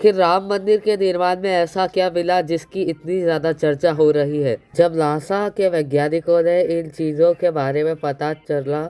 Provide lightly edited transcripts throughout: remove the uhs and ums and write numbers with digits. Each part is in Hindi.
आखिर राम मंदिर के निर्माण में ऐसा क्या मिला जिसकी इतनी ज्यादा चर्चा हो रही है। जब नासा के वैज्ञानिकों ने इन चीजों के बारे में पता चला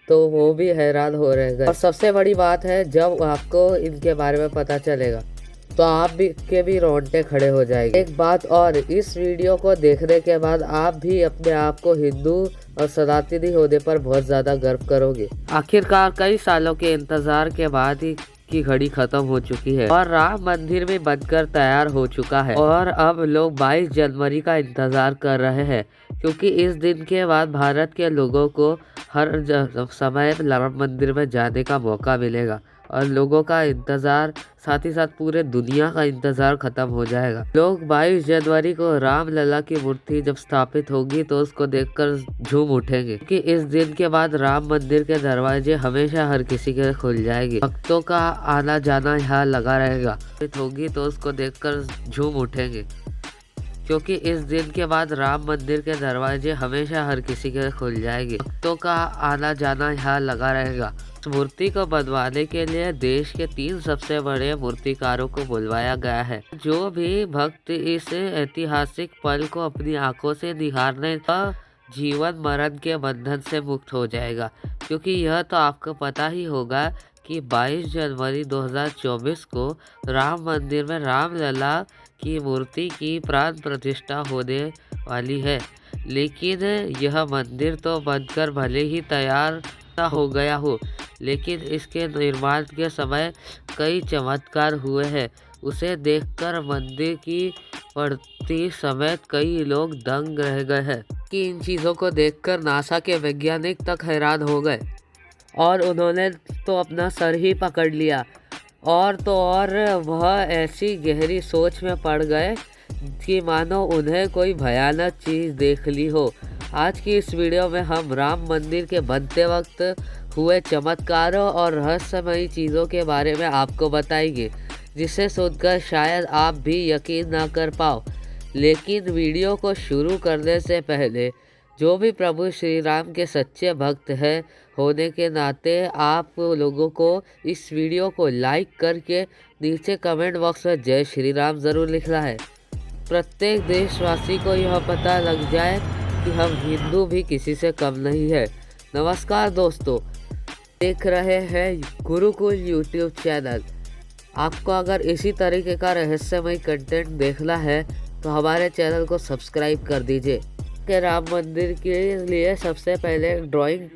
तो वो भी हैरान हो रह गए। और सबसे बड़ी बात है, जब आपको इनके बारे में पता चलेगा तो आप भी रोंगटे खड़े हो जाएंगे। एक बात और, इस वीडियो को देखने के बाद आप भी अपने आप को हिंदू और सनातनी होने पर बहुत ज्यादा गर्व करोगे। आखिरकार कई सालों के इंतजार के बाद ही की घड़ी खत्म हो चुकी है और राम मंदिर भी बनकर तैयार हो चुका है। और अब लोग 22 जनवरी का इंतजार कर रहे हैं, क्योंकि इस दिन के बाद भारत के लोगों को हर समय राम मंदिर में जाने का मौका मिलेगा और लोगों का इंतजार, साथ ही साथ पूरे दुनिया का इंतजार खत्म हो जाएगा। लोग 22 जनवरी को राम लला की मूर्ति जब स्थापित होगी तो उसको देखकर झूम उठेंगे, क्योंकि इस दिन के बाद राम मंदिर के दरवाजे हमेशा हर किसी के खुल जाएंगे। भक्तों का आना जाना यहाँ लगा रहेगा। होगी तो उसको देखकर झूम उठेंगे, क्योंकि इस दिन के बाद राम मंदिर के दरवाजे हमेशा हर किसी के खुल जाएंगे। भक्तों का आना जाना यहाँ लगा रहेगा। इस मूर्ति को बनवाने के लिए देश के 3 सबसे बड़े मूर्तिकारों को बुलवाया गया है। जो भी भक्त इस ऐतिहासिक पल को अपनी आंखों से निहारने का जीवन मरण के बंधन से मुक्त हो जाएगा, क्योंकि यह तो आपको पता ही होगा कि 22 जनवरी 2024 को राम मंदिर में राम लला की मूर्ति की प्राण प्रतिष्ठा होने वाली है। लेकिन यह मंदिर तो बनकर भले ही तैयार हो गया हो, लेकिन इसके निर्माण के समय कई चमत्कार हुए हैं। उसे देखकर मंदिर की पड़ती समेत कई लोग दंग रह गए हैं कि इन चीज़ों को देखकर नासा के वैज्ञानिक तक हैरान हो गए और उन्होंने तो अपना सर ही पकड़ लिया। और तो और वह ऐसी गहरी सोच में पड़ गए कि मानो उन्हें कोई भयानक चीज़ देख ली हो। आज की इस वीडियो में हम राम मंदिर के बनते वक्त हुए चमत्कारों और रहस्यमयी चीज़ों के बारे में आपको बताएंगे, जिसे सुनकर शायद आप भी यकीन ना कर पाओ। लेकिन वीडियो को शुरू करने से पहले जो भी प्रभु श्री राम के सच्चे भक्त हैं होने के नाते आप लोगों को इस वीडियो को लाइक करके नीचे कमेंट बॉक्स में जय श्री राम ज़रूर लिखना है। प्रत्येक देशवासी को यह पता लग जाए कि हम हिंदू भी किसी से कम नहीं है। नमस्कार दोस्तों, देख रहे हैं गुरुकुल यूट्यूब चैनल। आपको अगर इसी तरीके का रहस्यमय कंटेंट देखना है तो हमारे चैनल को सब्सक्राइब कर दीजिए। के राम मंदिर के लिए सबसे पहले ड्राइंग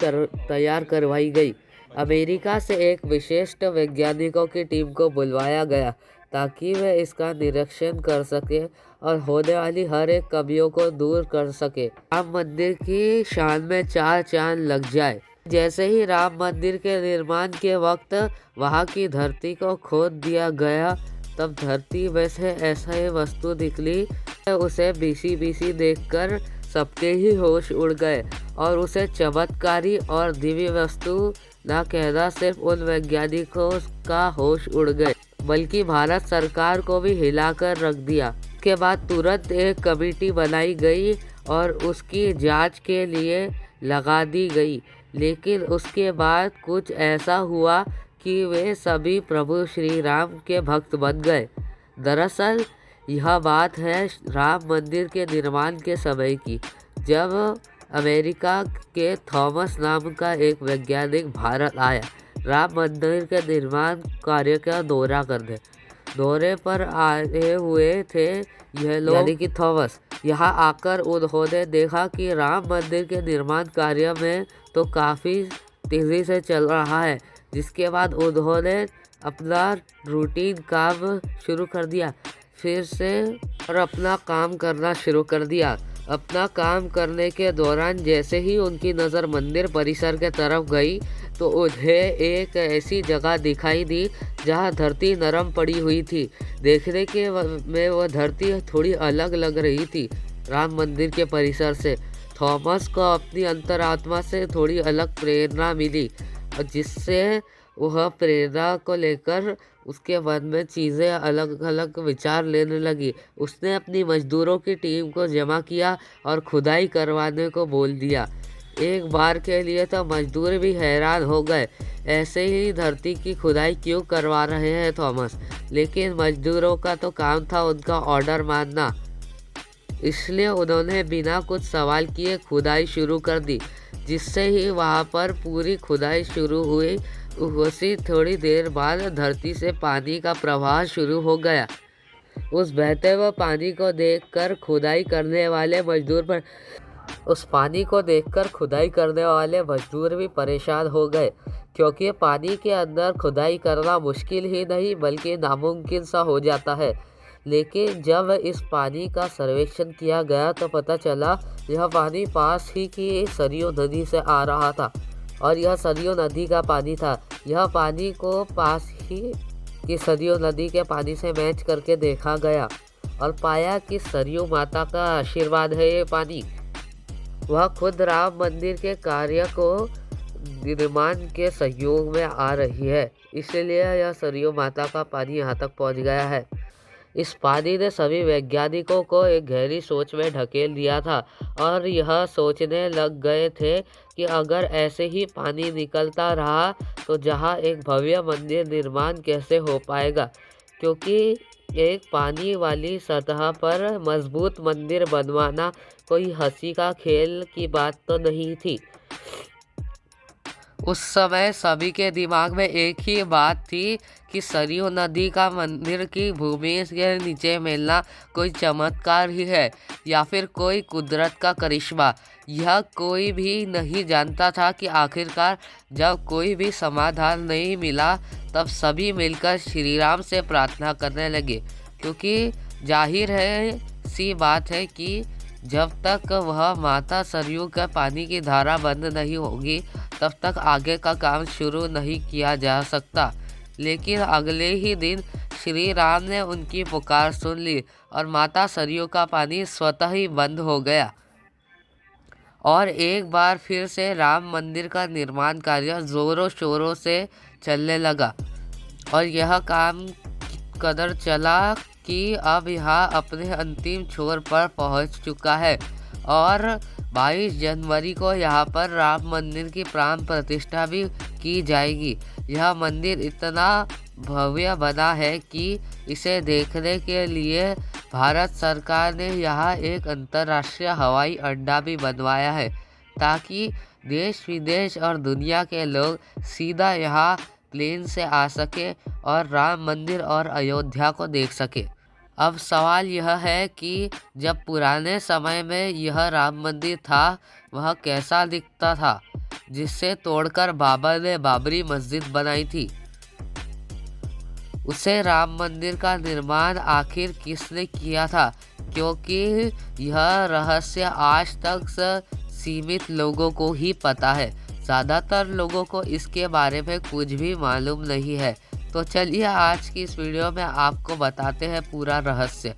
तैयार करवाई गई। अमेरिका से एक विशिष्ट वैज्ञानिकों की टीम को बुलवाया गया ताकि वे इसका निरीक्षण कर सके और होने वाली हर एक कमियों को दूर कर सके। राम मंदिर की शान में 4 चांद लग जाए। जैसे ही राम मंदिर के निर्माण के वक्त वहां की धरती को खोद दिया गया, तब धरती में से ऐसा वस्तु निकली, उसे बीसी देखकर सबके ही होश उड़ गए और उसे चमत्कारी और दिव्य वस्तु न कहना सिर्फ उन वैज्ञानिकों का होश उड़ गए, बल्कि भारत सरकार को भी हिलाकर रख दिया। के बाद तुरंत एक कमेटी बनाई गई और उसकी जांच के लिए लगा दी गई। लेकिन उसके बाद कुछ ऐसा हुआ कि वे सभी प्रभु श्री राम के भक्त बन गए। दरअसल यह बात है राम मंदिर के निर्माण के समय की, जब अमेरिका के थॉमस नाम का एक वैज्ञानिक भारत आया राम मंदिर के निर्माण कार्य का दौरा करने। दौरे पर आए हुए थे यह लोग, यानी कि थॉमस। यहाँ आकर उन्होंने देखा कि राम मंदिर के निर्माण कार्य में तो काफ़ी तेज़ी से चल रहा है, जिसके बाद उन्होंने अपना रूटीन काम शुरू कर दिया फिर से और अपना काम करना शुरू कर दिया। अपना काम करने के दौरान जैसे ही उनकी नज़र मंदिर परिसर के तरफ गई तो उन्हें एक ऐसी जगह दिखाई दी जहां धरती नरम पड़ी हुई थी। देखने के में वह धरती थोड़ी अलग लग रही थी राम मंदिर के परिसर से। थॉमस को अपनी अंतरात्मा से थोड़ी अलग प्रेरणा मिली और जिससे वह प्रेरणा को लेकर उसके मन में चीज़ें अलग अलग विचार लेने लगी। उसने अपनी मजदूरों की टीम को जमा किया और खुदाई करवाने को बोल दिया। एक बार के लिए तो मजदूर भी हैरान हो गए, ऐसे ही धरती की खुदाई क्यों करवा रहे हैं थॉमस। लेकिन मजदूरों का तो काम था उनका ऑर्डर मानना, इसलिए उन्होंने बिना कुछ सवाल किए खुदाई शुरू कर दी। जिससे ही वहाँ पर पूरी खुदाई शुरू हुई, उसी थोड़ी देर बाद धरती से पानी का प्रवाह शुरू हो गया। उस बहते हुए पानी को देखकर खुदाई करने वाले मजदूर भी परेशान हो गए, क्योंकि पानी के अंदर खुदाई करना मुश्किल ही नहीं बल्कि नामुमकिन सा हो जाता है। लेकिन जब इस पानी का सर्वेक्षण किया गया तो पता चला यह पानी पास ही की सरयू नदी से आ रहा था, और यह सरयू नदी का पानी था। यह पानी को पास ही की सरयू नदी के पानी से मैच करके देखा गया और पाया कि सरयू माता का आशीर्वाद है ये पानी। वह खुद राम मंदिर के कार्य को निर्माण के सहयोग में आ रही है, इसलिए यह सरयू माता का पानी यहाँ तक पहुँच गया है। इस पानी ने सभी वैज्ञानिकों को एक गहरी सोच में ढकेल दिया था, और यह सोचने लग गए थे कि अगर ऐसे ही पानी निकलता रहा तो जहाँ एक भव्य मंदिर निर्माण कैसे हो पाएगा, क्योंकि एक पानी वाली सतह पर मजबूत मंदिर बनवाना कोई हंसी का खेल की बात तो नहीं थी। उस समय सभी के दिमाग में एक ही बात थी कि सरयू नदी का मंदिर की भूमि के नीचे मिलना कोई चमत्कार ही है या फिर कोई कुदरत का करिश्मा। यह कोई भी नहीं जानता था कि आखिरकार जब कोई भी समाधान नहीं मिला तब सभी मिलकर श्री राम से प्रार्थना करने लगे, क्योंकि जाहिर है सी बात है कि जब तक वह माता सरयू के पानी की धारा बंद नहीं होगी तब तक आगे का काम शुरू नहीं किया जा सकता। लेकिन अगले ही दिन श्री राम ने उनकी पुकार सुन ली और माता सरयू का पानी स्वतः ही बंद हो गया, और एक बार फिर से राम मंदिर का निर्माण कार्य जोरों शोरों से चलने लगा। और यह काम कदर चला कि अब यह अपने अंतिम छोर पर पहुंच चुका है, और 22 जनवरी को यहाँ पर राम मंदिर की प्राण प्रतिष्ठा भी की जाएगी। यह मंदिर इतना भव्य बना है कि इसे देखने के लिए भारत सरकार ने यहाँ एक अंतर्राष्ट्रीय हवाई अड्डा भी बनवाया है, ताकि देश विदेश और दुनिया के लोग सीधा यहाँ प्लेन से आ सके और राम मंदिर और अयोध्या को देख सके। अब सवाल यह है कि जब पुराने समय में यह राम मंदिर था वह कैसा दिखता था, जिसे तोड़कर बाबर ने बाबरी मस्जिद बनाई थी। उसे राम मंदिर का निर्माण आखिर किसने किया था, क्योंकि यह रहस्य आज तक सीमित लोगों को ही पता है। ज़्यादातर लोगों को इसके बारे में कुछ भी मालूम नहीं है। तो चलिए आज की इस वीडियो में आपको बताते हैं पूरा रहस्य।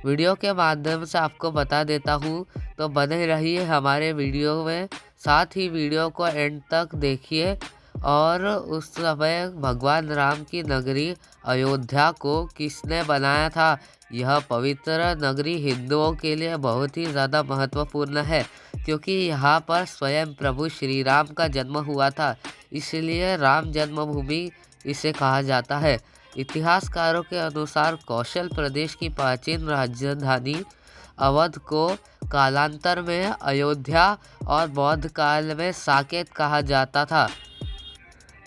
वीडियो के माध्यम से आपको बता देता हूँ, तो बने रहिए हमारे वीडियो में, साथ ही वीडियो को एंड तक देखिए। और उस समय भगवान राम की नगरी अयोध्या को किसने बनाया था? यह पवित्र नगरी हिंदुओं के लिए बहुत ही ज़्यादा महत्वपूर्ण है, क्योंकि यहाँ पर स्वयं प्रभु श्री राम का जन्म हुआ था, इसलिए राम जन्मभूमि इसे कहा जाता है। इतिहासकारों के अनुसार कौशल प्रदेश की प्राचीन राजधानी अवध को कालांतर में अयोध्या और बौद्ध काल में साकेत कहा जाता था।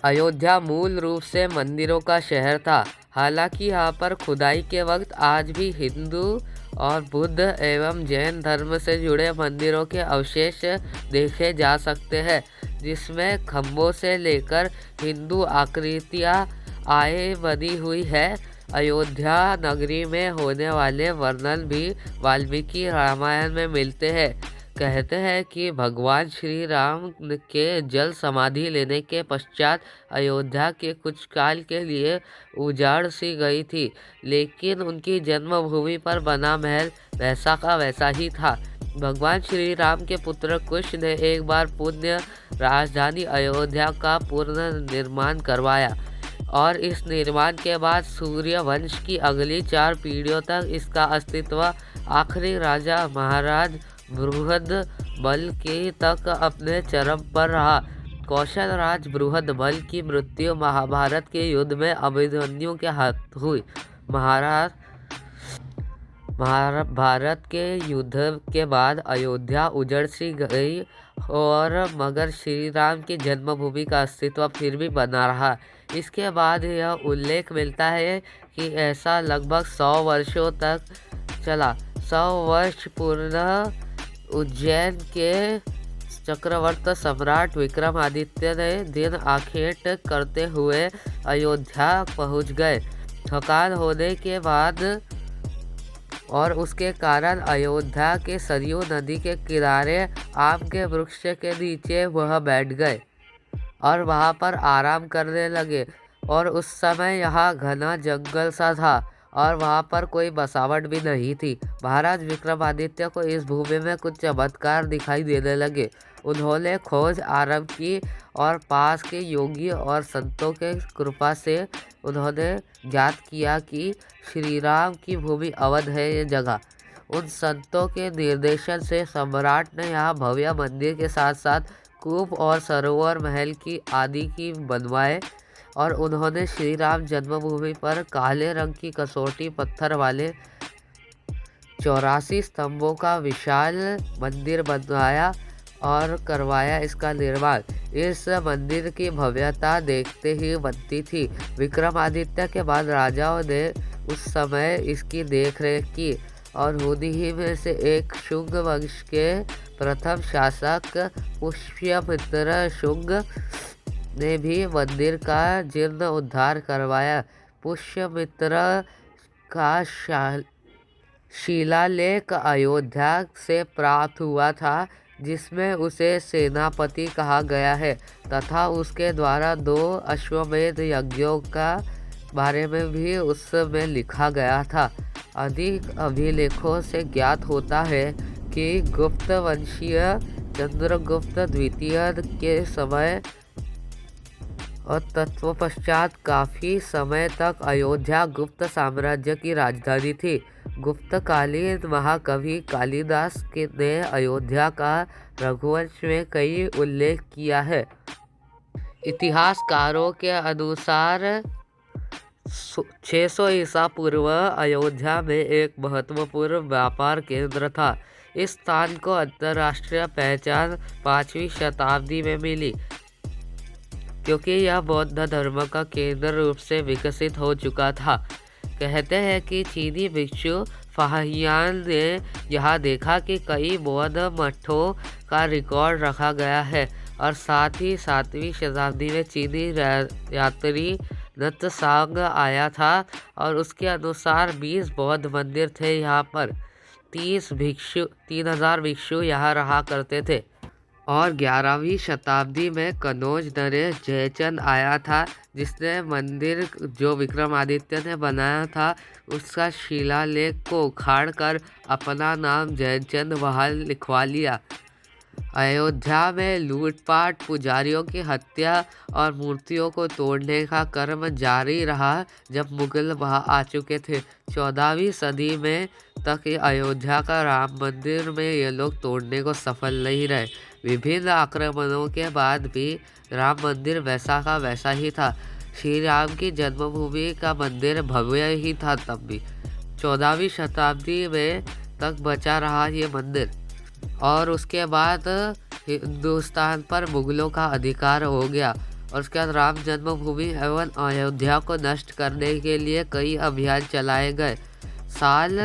अयोध्या मूल रूप से मंदिरों का शहर था, हालांकि यहाँ पर खुदाई के वक्त आज भी हिंदू और बुद्ध एवं जैन धर्म से जुड़े मंदिरों के अवशेष देखे जा सकते हैं, जिसमें खम्भों से लेकर हिंदू आकृतियाँ आए बनी हुई है। अयोध्या नगरी में होने वाले वर्णन भी वाल्मीकि रामायण में मिलते हैं। कहते हैं कि भगवान श्री राम के जल समाधि लेने के पश्चात अयोध्या के कुछ काल के लिए उजाड़ सी गई थी, लेकिन उनकी जन्मभूमि पर बना महल वैसा का वैसा ही था। भगवान श्री राम के पुत्र कुश ने एक बार पुण्य राजधानी अयोध्या का पूर्ण निर्माण करवाया, और इस निर्माण के बाद सूर्य वंश की अगली 4 पीढ़ियों तक इसका अस्तित्व आखिरी राजा महाराज बृहद बल की तक अपने चरम पर रहा। कौशल राज बृहद बल की मृत्यु महाभारत के युद्ध में अभिमन्यु के हाथ हुई। महाभारत के युद्ध के बाद अयोध्या उजड़ सी गई और मगर श्री राम की जन्मभूमि का अस्तित्व फिर भी बना रहा। इसके बाद यह उल्लेख मिलता है कि ऐसा लगभग 100 वर्षों तक चला। 100 वर्ष पूर्ण उज्जैन के चक्रवर्ती सम्राट विक्रमादित्य ने दिन आखेट करते हुए अयोध्या पहुंच गए। थकान होने के बाद और उसके कारण अयोध्या के सरयू नदी के किनारे आम के वृक्ष के नीचे वह बैठ गए और वहां पर आराम करने लगे। और उस समय यहाँ घना जंगल सा था और वहाँ पर कोई बसावट भी नहीं थी। महाराज विक्रमादित्य को इस भूमि में कुछ चमत्कार दिखाई देने लगे। उन्होंने खोज आरंभ की और पास के योगी और संतों के कृपा से उन्होंने ज्ञात किया कि श्री राम की भूमि अवध है ये जगह। उन संतों के निर्देशन से सम्राट ने यहाँ भव्य मंदिर के साथ साथ कूप और सरोवर महल की आदि की बनवाए और उन्होंने श्री राम जन्मभूमि पर काले रंग की कसौटी पत्थर वाले 84 स्तंभों का विशाल मंदिर बनवाया और करवाया इसका निर्माण। इस मंदिर की भव्यता देखते ही बनती थी। विक्रमादित्य के बाद राजाओं ने उस समय इसकी देखरेख की और उन्हीं में से एक शुंग वंश के प्रथम शासक पुष्यमित्र शुंग ने भी मंदिर का जीर्ण उद्धार करवाया। पुष्यमित्र का शिलालेख अयोध्या से प्राप्त हुआ था जिसमें उसे सेनापति कहा गया है तथा उसके द्वारा 2 अश्वमेध यज्ञों का बारे में भी उसमें लिखा गया था। अधिक अभिलेखों से ज्ञात होता है कि गुप्त वंशीय चंद्रगुप्त द्वितीय के समय और तत्पश्चात काफ़ी समय तक अयोध्या गुप्त साम्राज्य की राजधानी थी। गुप्तकालीन महाकवि कालिदास ने अयोध्या का रघुवंश में कई उल्लेख किया है। इतिहासकारों के अनुसार 600 ईसा पूर्व अयोध्या में एक महत्वपूर्ण व्यापार केंद्र था। इस स्थान को अंतर्राष्ट्रीय पहचान 5वीं शताब्दी में मिली क्योंकि यह बौद्ध धर्म का केंद्र रूप से विकसित हो चुका था। कहते हैं कि चीनी भिक्षु फाहियान ने यहाँ देखा कि कई बौद्ध मठों का रिकॉर्ड रखा गया है और साथ ही 7वीं शताब्दी में चीनी यात्री नत्सांग आया था और उसके अनुसार 20 बौद्ध मंदिर थे। यहाँ पर 3000 भिक्षु यहाँ रहा करते थे। और 11वीं शताब्दी में कनौज नरेश जयचंद आया था जिसने मंदिर जो विक्रमादित्य ने बनाया था उसका शिलालेख को उखाड़ कर अपना नाम जयचंद वहाँ लिखवा लिया। अयोध्या में लूटपाट, पुजारियों की हत्या और मूर्तियों को तोड़ने का क्रम जारी रहा जब मुगल वहाँ आ चुके थे। 14वीं सदी में तक अयोध्या का राम मंदिर में ये लोग तोड़ने को सफल नहीं रहे। विभिन्न आक्रमणों के बाद भी राम मंदिर वैसा का वैसा ही था। श्री राम की जन्मभूमि का मंदिर भव्य ही था। तब भी 14वीं शताब्दी में तक बचा रहा ये मंदिर और उसके बाद हिंदुस्तान पर मुगलों का अधिकार हो गया और उसके बाद राम जन्मभूमि एवं अयोध्या को नष्ट करने के लिए कई अभियान चलाए गए। साल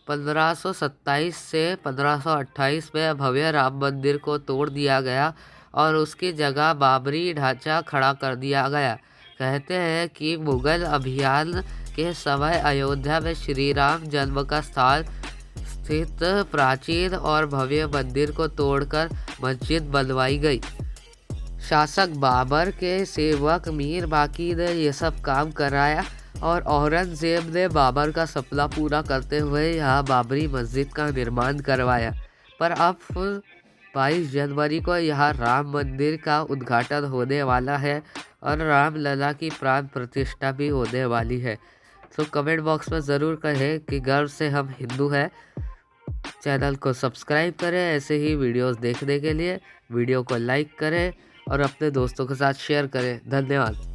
1527 से 1528 में भव्य राम मंदिर को तोड़ दिया गया और उसकी जगह बाबरी ढांचा खड़ा कर दिया गया। कहते हैं कि मुगल अभियान के समय अयोध्या में श्री राम जन्म का स्थान स्थित प्राचीन और भव्य मंदिर को तोड़कर मस्जिद बनवाई गई। शासक बाबर के सेवक मीर बाकी ने ये सब काम कराया और औरंगजेब ने बाबर का सपना पूरा करते हुए यहाँ बाबरी मस्जिद का निर्माण करवाया। पर अब 22 जनवरी को यहाँ राम मंदिर का उद्घाटन होने वाला है और रामलला की प्राण प्रतिष्ठा भी होने वाली है। तो कमेंट बॉक्स में ज़रूर कहें कि गर्व से हम हिंदू हैं। चैनल को सब्सक्राइब करें ऐसे ही वीडियोस देखने के लिए। वीडियो को लाइक करें और अपने दोस्तों के साथ शेयर करें। धन्यवाद।